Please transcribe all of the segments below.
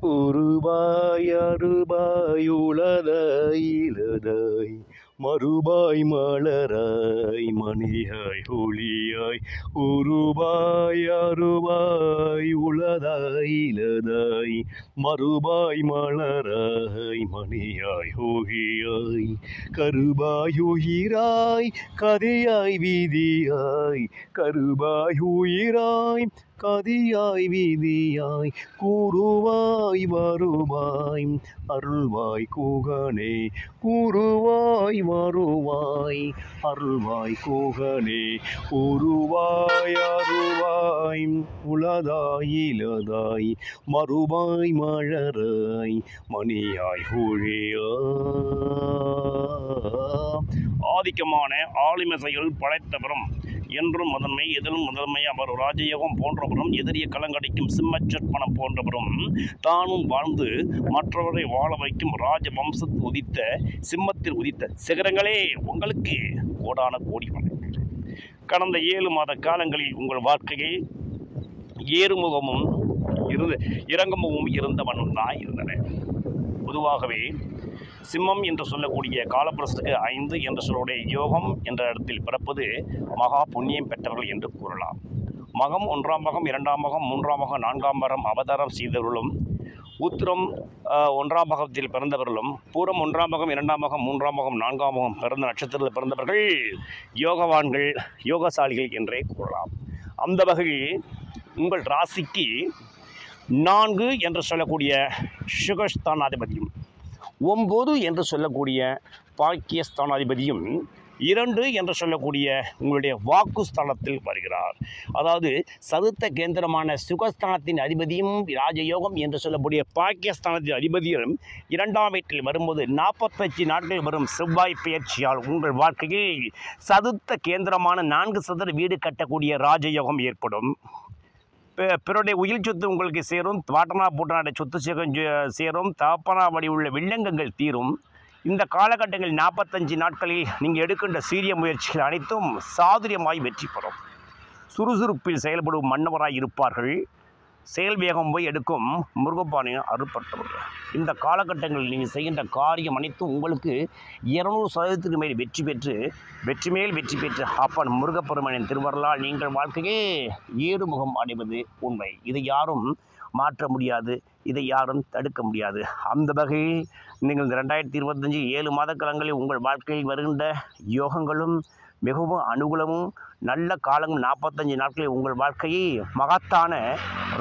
ஒருபாய் அறுபாய் உளதாய் இலதாய் மறுபாய் மலராய் மணியாய் ஒளியாய் ஒருபாய் அறுபாய் உளதாய் இலதாய் மறுபாய் மலராய் மணியாய் ஒளியாய் கருபாய் உயிராய் கதையாய் வீதியாய் கருபாய் உயிராய் கதியாய் வீதியாய் கூறுவாய் வருவாய் அருள்வாய் கூகனே கூறுவாய் வருவாய் அருள்வாய் கூகனே உருவாய் அருவாய் உளதாய் இலதாய் மறுபாய் மலராய் மணியாய் ஒளியாய். ஆதிக்கமான ஆளுமைசைகள் படைத்தவரும் என்றும் முதன்மை எதிலும் முதன்மை அவர் ராஜயோகம் போன்றவரும் எதிரிய கலங்கடிக்கும் சிம்மச்சற்பனம் போன்றவரும் தானும் வாழ்ந்து மற்றவரை வாழ வைக்கும் ராஜ வம்சத்தில் உதித்த சிம்மத்தில் உதித்த சிகரங்களே உங்களுக்கு கோடான கோடி வணக்கம். கடந்த 7 மாத காலங்களில் உங்கள் வாழ்க்கையை ஏறுமுகமும் இறங்குமுகமும் இருந்தவனும் தான் இருந்தன. பொதுவாகவே சிம்மம் என்று சொல்லக்கூடிய காலப்புரசத்துக்கு 5 என்று சொல்லக்கூடிய யோகம் என்ற இடத்தில் பிறப்பது மகா புண்ணியம் பெற்றவர்கள் என்று கூறலாம். மகம் 1ஆம் மகம் 2ஆம் மகம் 3ஆம் மகம் 4ஆம் மகம் அவதாரம் செய்தவர்களும் உத்திரம் 1ஆம் மகத்தில் பிறந்தவர்களும் பூரம் 1ஆம் மகம் 2ஆம் மகம் 3ஆம் மகம் 4ஆம் மகம் பிறந்த நட்சத்திரத்தில் பிறந்தவர்கள் யோகவான்கள் யோகசாலிகள் என்றே கூறலாம். அந்த வகையில் உங்கள் ராசிக்கு 4 என்று சொல்லக்கூடிய சுகஸ்தானாதிபதியும் 9 என்று சொல்லக்கூடிய பாக்கியஸ்தானாதிபதியும் 2 என்று சொல்லக்கூடிய உங்களுடைய வாக்குஸ்தானத்தில் வருகிறார். அதாவது சதுர்த்த கேந்திரமான சுகஸ்தானத்தின் அதிபதியும் ராஜயோகம் என்று சொல்லக்கூடிய பாக்கியஸ்தானத்தின் அதிபதியும் 2ஆம் வீட்டில் வரும்போது 45 நாட்கள் வரும் செவ்வாய் பெயர்ச்சியால் உங்கள் வாழ்க்கையில் சதுர்த்த கேந்திரமான 4 சதுர வீடு கட்டக்கூடிய ராஜயோகம் ஏற்படும். பிறருடைய உயிர் சொத்து உங்களுக்கு சேரும், வாட்டனா பூட்டனாடைய சொத்து சேரும், தகப்பனா வழி உள்ள வில்லங்கங்கள் தீரும். இந்த காலகட்டங்களில் 45 நாட்களில் நீங்கள் எடுக்கின்ற சீரிய முயற்சிகள் அனைத்தும் சாதுரியமாய் வெற்றி பெறும். சுறுசுறுப்பில் செயல்படும் மன்னவராய் இருப்பார்கள். செயல் வேகம் போய் எடுக்கும் முருகப்பானையும் அருட்பட்டவர்கள். இந்த காலகட்டங்களில் நீங்கள் செய்கின்ற காரியம் அனைத்தும் உங்களுக்கு 200% மேல் வெற்றி பெற்று வெற்றி மேல் வெற்றி பெற்று அப்பன் முருகப்பெருமானின் திருவருளால் நீங்கள் வாழ்க்கையே ஏறுமுகம் அடைவது உண்மை. இதை யாரும் மாற்ற முடியாது, இதை யாரும் தடுக்க முடியாது. அந்த வகையில் நீங்கள் 2025 7 மாத காலங்களில் உங்கள் வாழ்க்கையில் வருகின்ற யோகங்களும் மிகவும் அனுகூலமும் நல்ல காலங்கள் 45 நாட்களில் உங்கள் வாழ்க்கையை மகத்தான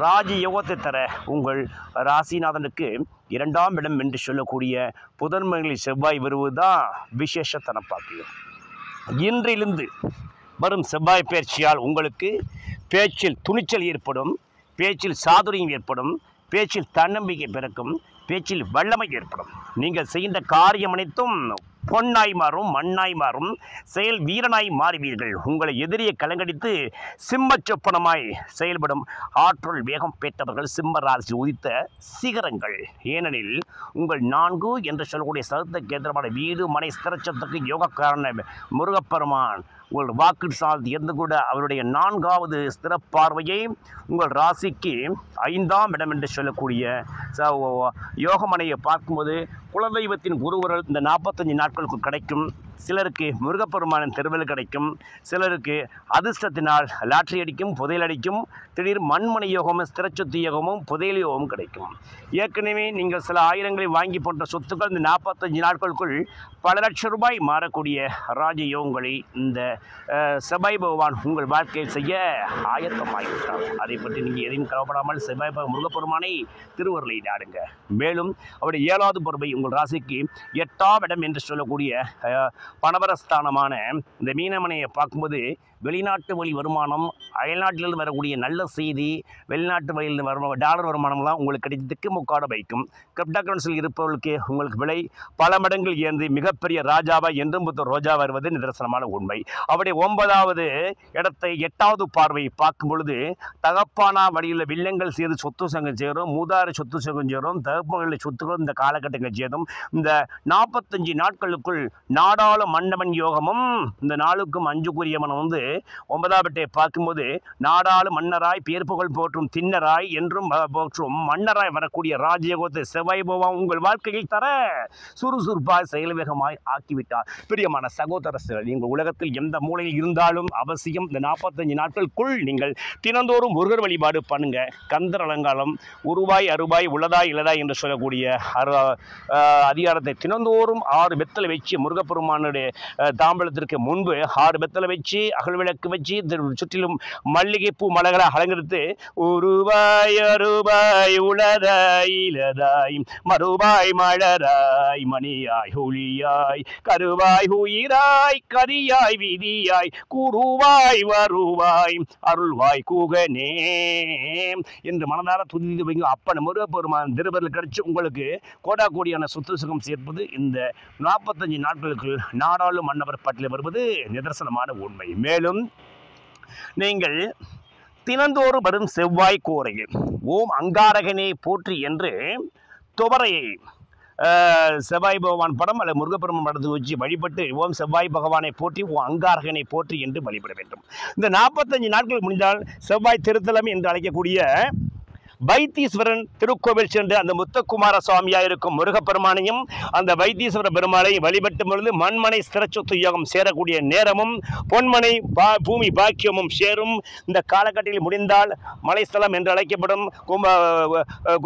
ராஜயோகத்தை தர உங்கள் ராசிநாதனுக்கு 2ஆம் இடம் என்று சொல்லக்கூடிய புதன்மைகளில் செவ்வாய் வருவதுதான் விசேஷத்தன பாக்கியம். இன்றிலிருந்து வரும் செவ்வாய் பயிற்சியால் உங்களுக்கு பேச்சில் துணிச்சல் ஏற்படும், பேச்சில் சாதுரியம் ஏற்படும், பேச்சில் தன்னம்பிக்கை பிறக்கும், பேச்சில் வல்லமை ஏற்படும். நீங்கள் செய்கின்ற காரியம் அனைத்தும் பொன்னாய் மாறும், மண்ணாய் மாறும், செயல் வீரனாய் மாறுவீர்கள். உங்களை எதிரியை கலங்கடித்து சிம்ம சொப்பனமாய் செயல்படும் ஆற்றல் வேகம் பெற்றவர்கள் சிம்ம ராசி உதித்த சிகரங்கள். ஏனெனில் உங்கள் 4 என்று சொல்லக்கூடிய சதுர்த்த கேந்திரமான வீடு மனை ஸ்திரச்சத்துக்கு யோகக்காரன முருகப்பெருமான் உங்கள் வாக்கு சார்ந்து இருந்து கூட அவருடைய 4வது ஸ்திர பார்வையை உங்கள் ராசிக்கு 5ஆம் இடம் என்று சொல்லக்கூடிய யோகமனையை பார்க்கும்போது குலதெய்வத்தின் குருவர்கள் இந்த 45 நாட்களுக்கு கிடைக்கும். சிலருக்கு முருகப்பெருமானின் திருவள் கிடைக்கும், சிலருக்கு அதிர்ஷ்டத்தினால் லாட்ரி அடிக்கும், புதையல் அடிக்கும், திடீர் மண்மனை யோகமும் ஸ்திரச்சொத்து யோகமும் புதையல் யோகமும் கிடைக்கும். ஏற்கனவே நீங்கள் சில ஆயிரங்களை வாங்கி போன்ற சொத்துக்கள் இந்த 45 நாட்களுக்குள் பல லட்சம் ரூபாய் மாறக்கூடிய ராஜயோகங்களை இந்த செவ்வாய் பகவான் உங்கள் வாழ்க்கையில் செய்ய ஆயத்தமாகிவிட்டார். அதை பற்றி நீங்கள் எதையும் கவலைப்படாமல் செவ்வாய் முருகப்பெருமானை திருவருளை நாடுங்க. மேலும் அவருடைய 7வது பொறுப்பை உங்கள் ராசிக்கு 8ஆம் இடம் என்று சொல்லக்கூடிய பணவரஸ்தானமான இந்த மீனமனையை பார்க்கும்போது வெளிநாட்டு வழி வருமானம், அயல்நாட்டிலிருந்து வரக்கூடிய நல்ல செய்தி, வெளிநாட்டு வழியில் டாலர் வருமானம்லாம் உங்களுக்கு கிடைத்து திக்குமுக்காட வைக்கும். கிரிப்டோ கரன்சியில் இருப்பவர்களுக்கு உங்களுக்கு விலை பல மடங்கள் ஏந்து மிகப்பெரிய ராஜாவாய் என்றும் ரோஜா வருவது நிதர்சனமான உண்மை. அவருடைய 9வது இடத்தை 8வது பார்வை பார்க்கும் பொழுது தகப்பானா வழியில் வில்லங்கள் செய்து சொத்து சங்கம் சேரும், மூதாறு சொத்து சங்கம் சேரும், தகப்பனுடைய சொத்துக்களும் இந்த காலகட்டங்கள் சேரும். இந்த 45 நாட்களுக்குள் நாடாள நாடாளும் மன்னவன் யோகமும் இந்த நாளுக்கும் அஞ்சுக்குரியவன் வந்து 9ஆம் வீட்டை பார்க்கும்போது நாடாளும் மன்னராய் பேர் புகழ் போற்றும் திண்ணராய் என்றும் போற்றும் மன்னராய் வரக்கூடிய ராஜயோகத்தை செவ்வாய் பகவான் உங்கள் வாழ்க்கையில் தர சுறுசுறுப்பாய் செயல்வேகமாய் ஆக்கிவிட்டார். பிரியமான சகோதரர்கள், நீங்கள் உலகத்தில் எந்த மூலையில் இருந்தாலும் அவசியம் இந்த 45 நாட்களுக்குள் நீங்கள் தினந்தோறும் முருகர் வழிபாடு பண்ணுங்க. கந்தர் அலங்காரம் உருவாய் அருவாய் உள்ளதாய் இல்லதாய் என்று சொல்லக்கூடிய அதிகாரத்தை தினந்தோறும் 6 வெத்தலை வச்சு முருகப்பெருமானுடைய தாம்பலத்திற்கு முன்பு 6 வெத்தலை வச்சு அகல்விளக்கு வச்சு சுற்றிலும் மல்லிகைப்பூ மலர்களை அலங்கரித்து உருவாய் அருவாய் உளதாய் இலதாய் மறுவாய் மலராய் மணியாய் ஒளியாய் கருவாய் உயிராய் கதியாய் விதியாய் குருவாய் வருவாய் அருள்வாய் கூகனே என்று மனதார துதித்து வைங்க. அப்பன் முருகப்பெருமான் திருவருள் கிடைச்சு உங்களுக்கு கோடா கோடியான சொத்து சுகம் சேர்ப்பது இந்த 45 நாட்களுக்கு நாடாளும் மன்னவர் பட்டியலில் வருவது நிதர்சனமான உண்மை. மேலும் நீங்கள் தினந்தோறும் வரும் செவ்வாய் கோரையில் ஓம் அங்காரகனே போற்றி என்று துவரையை செவ்வாய் பகவான் படம் அல்ல முருகப்பெருமான் படத்தை வச்சு வழிபட்டு ஓம் செவ்வாய் பகவானை போற்றி ஓ அங்காரகனை போற்றி என்று வழிபட வேண்டும். இந்த 45 நாட்கள் முடிந்தால் செவ்வாய் திருத்தலம் என்று அழைக்கக்கூடிய வைத்தீஸ்வரன் திருக்கோவில் சென்று அந்த முத்தகுமார சுவாமியாக இருக்கும் முருகப்பெருமானையும் அந்த வைத்தீஸ்வர பெருமாளை வழிபட்டு பொழுது மண்மனை ஸ்திரச்சொத்து யோகம் சேரக்கூடிய நேரமும் பொன்மனை பூமி பாக்கியமும் சேரும். இந்த காலகட்டத்தில் முடிந்தால் மலைஸ்தலம் என்று அழைக்கப்படும்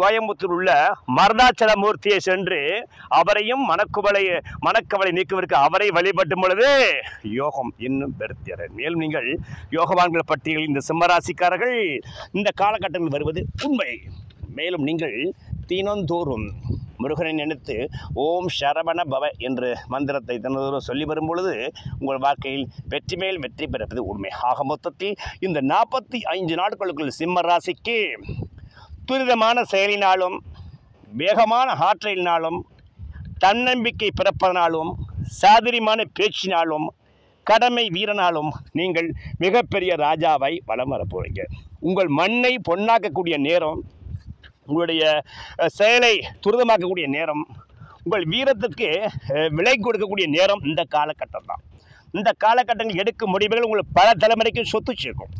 கோயம்புத்தூர் உள்ள மருதாச்சலமூர்த்தியை சென்று அவரையும் மனக்கவலை நீக்குவதற்கு அவரை வழிபட்டும் பொழுது யோகம் இன்னும் பெருத்தியது. மேலும் நீங்கள் யோகவான்கள் பட்டியலில் இந்த சிம்மராசிக்காரர்கள் இந்த காலகட்டத்தில் வருவது உண்மை. மேலும் நீங்கள் தினந்தோறும் முருகனை நினைத்து ஓம் சரவண பவ என்ற மந்திரத்தை தினந்தோறும் சொல்லி வரும் பொழுது உங்கள் வாழ்க்கையில் வெற்றி மேல் வெற்றி பெறுவது உண்மை. ஆக மொத்தத்தில் இந்த 45 நாட்களுக்குள் சிம்ம ராசிக்கு துரிதமான செயலினாலும் வேகமான ஆற்றலினாலும் தன்னம்பிக்கை பிறப்பதனாலும் சாதுரியமான பேச்சினாலும் கடமை வீரனாலும் நீங்கள் மிகப்பெரிய ராஜாவை வலம் வரப்போறீங்க. உங்கள் மண்ணை பொன்னாக்கக்கூடிய நேரம், உங்களுடைய செயலை துரிதமாக்கக்கூடிய நேரம், உங்கள் வீரத்திற்கு விலை கொடுக்கக்கூடிய நேரம் இந்த காலகட்டம் தான். இந்த காலகட்டங்கள் எடுக்கும் முடிவுகள் உங்களுக்கு பல தலைமுறைக்கு சொத்து சேர்க்கும்.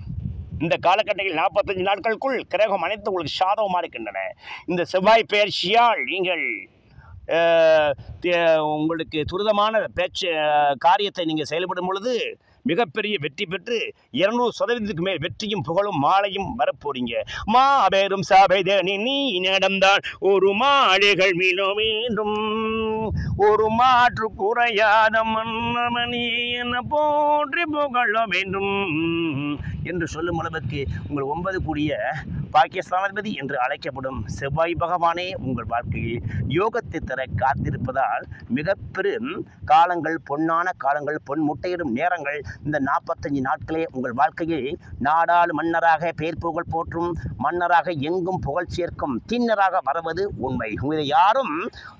இந்த காலகட்டத்தில் 45 நாட்களுக்குள் கிரகம் அனைத்து உங்களுக்கு சாதகமாக இருக்கின்றன. இந்த செவ்வாய் பயிற்சியால் நீங்கள் உங்களுக்கு துரிதமான காரியத்தை நீங்கள் செயல்படும் பொழுது மிகப்பெரிய வெற்றி பெற்று 200% மேல் வெற்றியும் புகழும் மாலையும் வரப்போறீங்க. மாபெரும் சபைதனி நீ நடந்தால் ஒரு மாளிகள் மீளோ வேண்டும், ஒரு மாற்று குறையாத மன்னமணி என போற்றி புகழ வேண்டும் என்று சொல்லும் அளவுக்கு உங்கள் 9 கூடிய பாக்கியஸ்தானாதிபதி என்று அழைக்கப்படும் செவ்வாய் பகவானே உங்கள் வாழ்க்கையில் யோகத்தை தர காத்திருப்பதால் மிக பெரும் காலங்கள், பொன்னான காலங்கள், பொன் முட்டையிடும் நேரங்கள் இந்த 45 நாட்களே உங்கள் வாழ்க்கையில் நாடாளு மன்னராக பேர் புகழ் போற்றும் மன்னராக எங்கும் புகழ் சேர்க்கும் திண்ணராக வருவது உண்மை. இதை யாரும்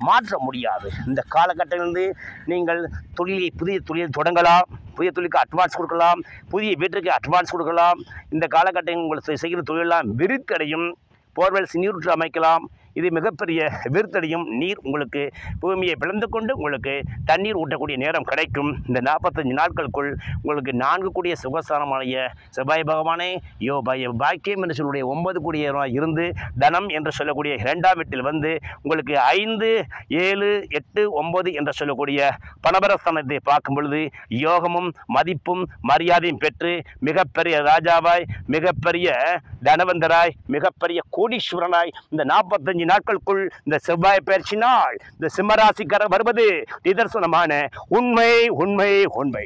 மாற்ற முடியாது. இந்த காலகட்டத்திலிருந்து நீங்கள் புதிய தொழில் தொடங்கலாம், புதிய தொழிலுக்கு அட்வான்ஸ் கொடுக்கலாம், புதிய வீட்டுக்கு அட்வான்ஸ் கொடுக்கலாம். இந்த காலகட்டம் உங்களுக்கு செய்கிற தொழிலெல்லாம் விருத்தடையும். போர்வெல்ஸ் நீரூற்று அமைக்கலாம். இது மிகப்பெரிய விருத்தடையும். நீர் உங்களுக்கு பூமியை பிளந்து கொண்டு உங்களுக்கு தண்ணீர் ஊட்டக்கூடிய நேரம் கிடைக்கும். இந்த 45 நாட்களுக்குள் உங்களுக்கு 4 கூடிய சுகஸ்தானமான செவ்வாய் பகவானே பாக்கியம் என்று சொல்லக்கூடிய 9 கூடிய இருந்து தனம் என்று சொல்லக்கூடிய 2ஆம் வீட்டில் வந்து உங்களுக்கு 5, 7, 8, 9 என்று சொல்லக்கூடிய பணபரஸ்தானத்தை பார்க்கும் பொழுது யோகமும் மதிப்பும் மரியாதையும் பெற்று மிகப்பெரிய ராஜாவாய், மிகப்பெரிய தனவந்தராய், மிகப்பெரிய கோடீஸ்வரனாய் இந்த 45 நாட்களுக்குள் இந்த செவ்வாய் பயிற்சினால் இந்த சிம்மராசிக்காரர் வருவது நிதர்சனமான உண்மை.